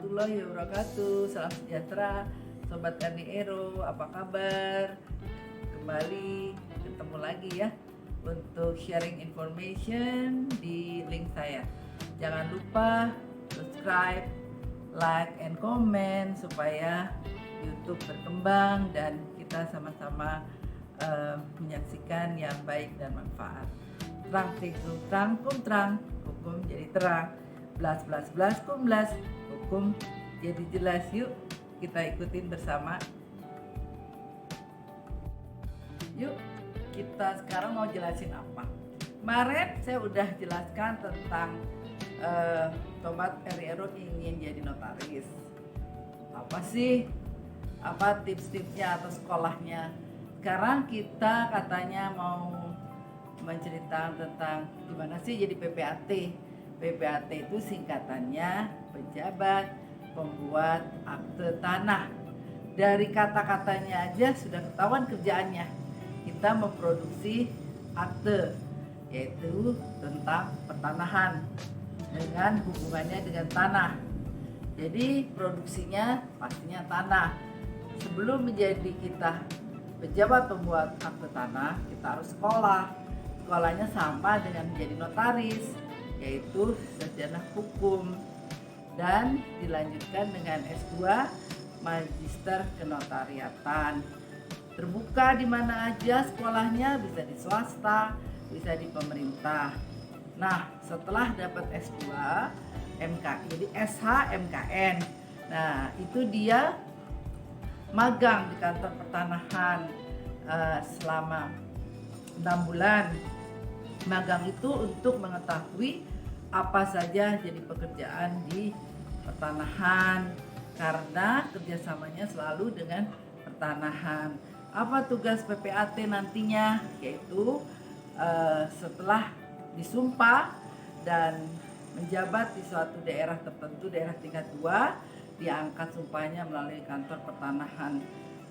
warahmatullahi wabarakatuh. Salam sejahtera, Sobat Ero, apa kabar? Kembali ketemu lagi ya untuk sharing information di link saya. Jangan lupa subscribe, like, and comment supaya YouTube berkembang dan kita sama-sama menyaksikan yang baik dan manfaat. Terang tikung terang kum terang, hukum jadi terang. Belas belas belas kum belas, hukum jadi jelas. Yuk kita ikutin bersama. Yuk kita sekarang mau jelasin apa. Kemarin saya udah jelaskan tentang Sobat Ero ingin jadi notaris. Apa sih? Apa tips-tipsnya atau sekolahnya? Sekarang kita katanya mau menceritakan tentang gimana sih jadi PPAT. PPAT itu singkatannya Pejabat Pembuat Akte Tanah. Dari kata-katanya aja sudah ketahuan kerjaannya. Kita memproduksi akte, yaitu tentang pertanahan dengan hubungannya dengan tanah. Jadi produksinya pastinya tanah. Sebelum menjadi kita pejabat pembuat akte tanah, kita harus sekolah. Sekolahnya sama dengan menjadi notaris, yaitu sarjana hukum, dan dilanjutkan dengan S2 Magister Kenotariatan. Terbuka di mana aja sekolahnya, bisa di swasta, bisa di pemerintah. Nah, setelah dapat S2 MKI, jadi SHMKN. Nah, itu dia magang di kantor pertanahan selama 6 bulan. Magang itu untuk mengetahui apa saja jadi pekerjaan di pertanahan, karena kerjasamanya selalu dengan pertanahan. Apa tugas PPAT nantinya? Yaitu setelah disumpah dan menjabat di suatu daerah tertentu, daerah tingkat 2, diangkat sumpahnya melalui kantor pertanahan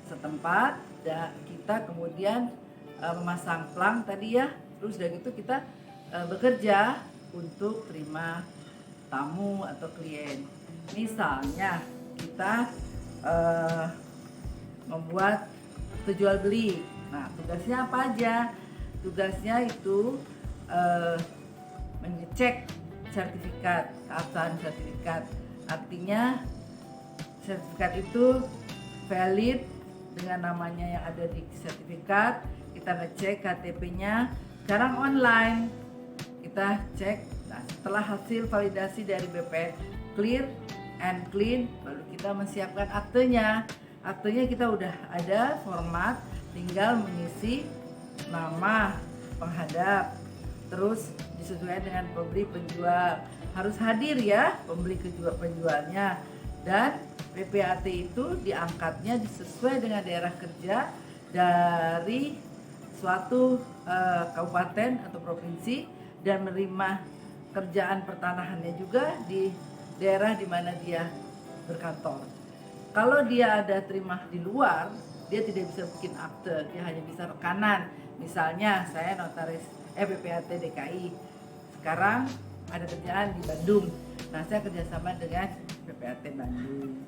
setempat, dan kita kemudian memasang plang tadi ya. Terus dari itu kita bekerja untuk terima tamu atau klien. Misalnya kita membuat jual beli. Nah, tugasnya apa aja? Tugasnya itu mengecek sertifikat, keabsahan sertifikat. Artinya sertifikat itu valid dengan namanya yang ada di sertifikat. Kita ngecek KTP-nya. Sekarang online kita cek. Nah, setelah hasil validasi dari BPN clear and clean, baru kita menyiapkan aktenya. Aktenya kita udah ada format, tinggal mengisi nama penghadap, terus disesuaikan dengan pembeli penjual. Harus hadir ya pembeli penjualnya, dan PPAT itu diangkatnya sesuai dengan daerah kerja dari suatu kabupaten atau provinsi, dan menerima kerjaan pertanahannya juga di daerah di mana dia berkantor. Kalau dia ada terima di luar, dia tidak bisa bikin akte, dia hanya bisa rekanan. Misalnya saya notaris PPAT DKI, sekarang ada kerjaan di Bandung. Nah, saya kerjasama dengan PPAT Bandung.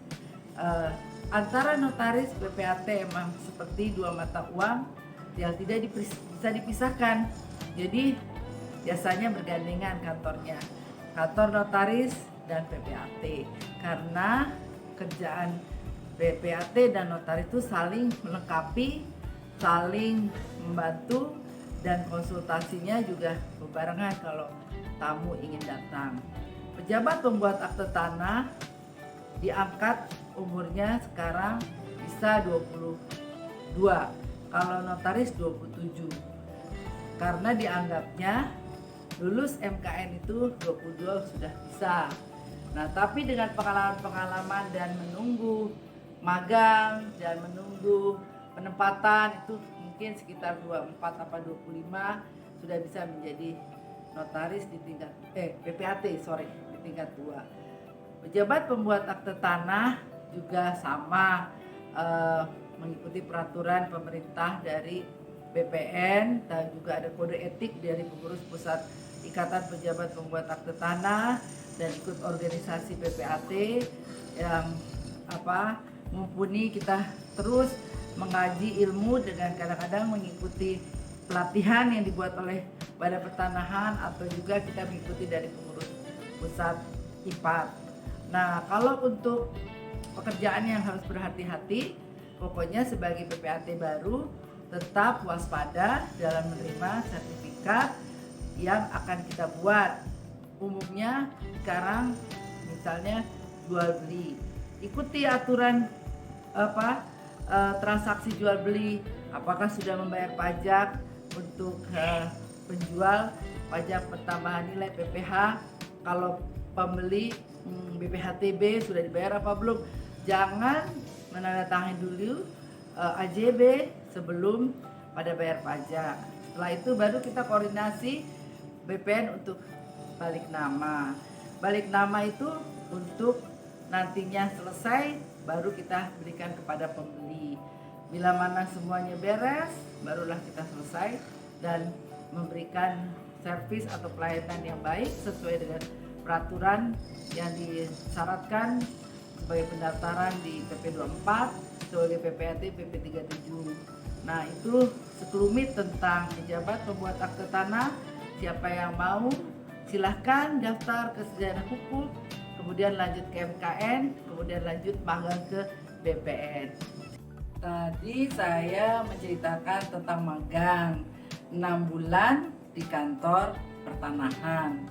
Antara notaris PPAT emang seperti dua mata uang yang tidak bisa dipisahkan. Jadi biasanya bergandengan kantornya, kantor notaris dan PPAT, karena kerjaan PPAT dan notaris itu saling melengkapi, saling membantu, dan konsultasinya juga bebarengan kalau tamu ingin datang. Pejabat pembuat akte tanah diangkat umurnya sekarang bisa 22, kalau notaris 27, karena dianggapnya lulus MKN itu 22 sudah bisa. Nah, tapi dengan pengalaman dan menunggu magang dan menunggu penempatan itu mungkin sekitar 24 apa 25 sudah bisa menjadi notaris di tingkat PPAT di tingkat 2. Pejabat pembuat akte tanah juga sama, mengikuti peraturan pemerintah dari BPN, dan juga ada kode etik dari pengurus pusat Ikatan Pejabat Pembuat Akte Tanah dan ikut organisasi PPAT yang mumpuni. Kita terus mengaji ilmu dengan kadang-kadang mengikuti pelatihan yang dibuat oleh Badan Pertanahan atau juga kita mengikuti dari pengurus pusat IPAT. Nah, kalau untuk pekerjaan yang harus berhati-hati, pokoknya sebagai PPAT baru tetap waspada dalam menerima sertifikat yang akan kita buat. Umumnya sekarang misalnya jual beli, ikuti aturan transaksi jual beli, apakah sudah membayar pajak untuk penjual, pajak pertambahan nilai PPH, kalau pembeli BPHTB sudah dibayar apa belum. Jangan menandatangani dulu AJB sebelum pada bayar pajak. Setelah itu baru kita koordinasi BPN untuk balik nama. Balik nama itu untuk nantinya selesai baru kita berikan kepada pembeli. Bila mana semuanya beres, barulah kita selesai dan memberikan servis atau pelayanan yang baik sesuai dengan peraturan yang disyaratkan sebagai pendaftaran di PP 24, sebagai PPAT PP 37. Nah, itu sekelumit tentang pejabat pembuat akte tanah. Siapa yang mau silahkan daftar ke sarjana hukum, kemudian lanjut ke MKN, kemudian lanjut magang ke BPN. Tadi saya menceritakan tentang magang 6 bulan di kantor pertanahan,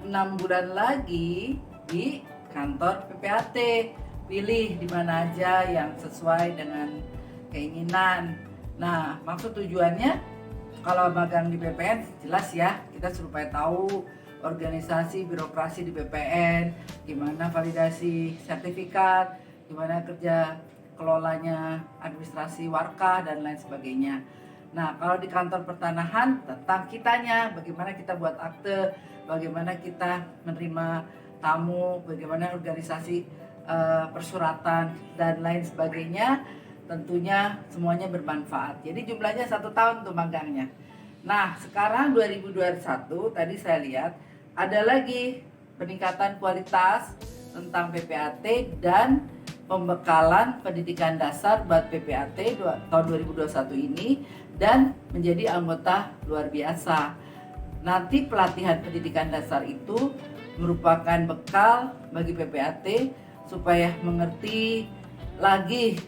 6 bulan lagi di kantor PPAT. Pilih di mana aja yang sesuai dengan keinginan. Nah, maksud tujuannya kalau magang di BPN jelas ya, kita supaya tahu organisasi birokrasi di BPN, gimana validasi sertifikat, gimana kerja kelolanya administrasi warka dan lain sebagainya. Nah, kalau di kantor pertanahan tentang kitanya, bagaimana kita buat akte, bagaimana kita menerima tamu, bagaimana organisasi persuratan dan lain sebagainya. Tentunya semuanya bermanfaat. Jadi jumlahnya 1 tahun tuh magangnya. Nah, sekarang 2021 tadi saya lihat ada lagi peningkatan kualitas tentang PPAT dan pembekalan pendidikan dasar buat PPAT tahun 2021 ini dan menjadi anggota luar biasa. Nanti pelatihan pendidikan dasar itu merupakan bekal bagi PPAT supaya mengerti lagi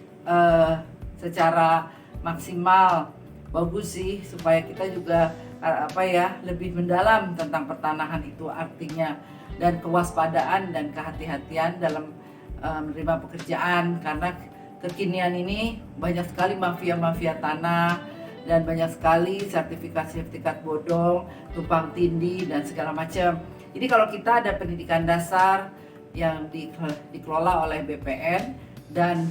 secara maksimal. Bagus sih supaya kita juga lebih mendalam tentang pertanahan itu artinya, dan kewaspadaan dan kehati-hatian dalam menerima pekerjaan, karena kekinian ini banyak sekali mafia-mafia tanah dan banyak sekali sertifikat-sertifikat bodong, tumpang tindih dan segala macam. Jadi kalau kita ada pendidikan dasar yang dikelola oleh BPN dan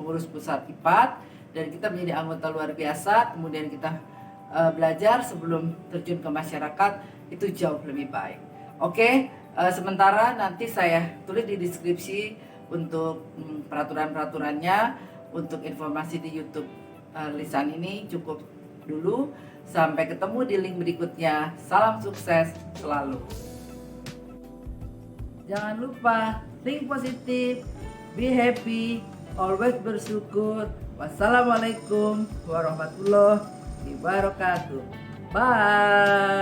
pengurus pusat IPAT dan kita menjadi anggota luar biasa, kemudian kita belajar sebelum terjun ke masyarakat, itu jauh lebih baik. Oke, sementara nanti saya tulis di deskripsi untuk peraturan-peraturannya. Untuk informasi di YouTube Lisan ini cukup dulu. Sampai ketemu di link berikutnya. Salam sukses selalu. Jangan lupa think positif, be happy, always bersyukur. Wassalamualaikum warahmatullahi wabarakatuh. Bye.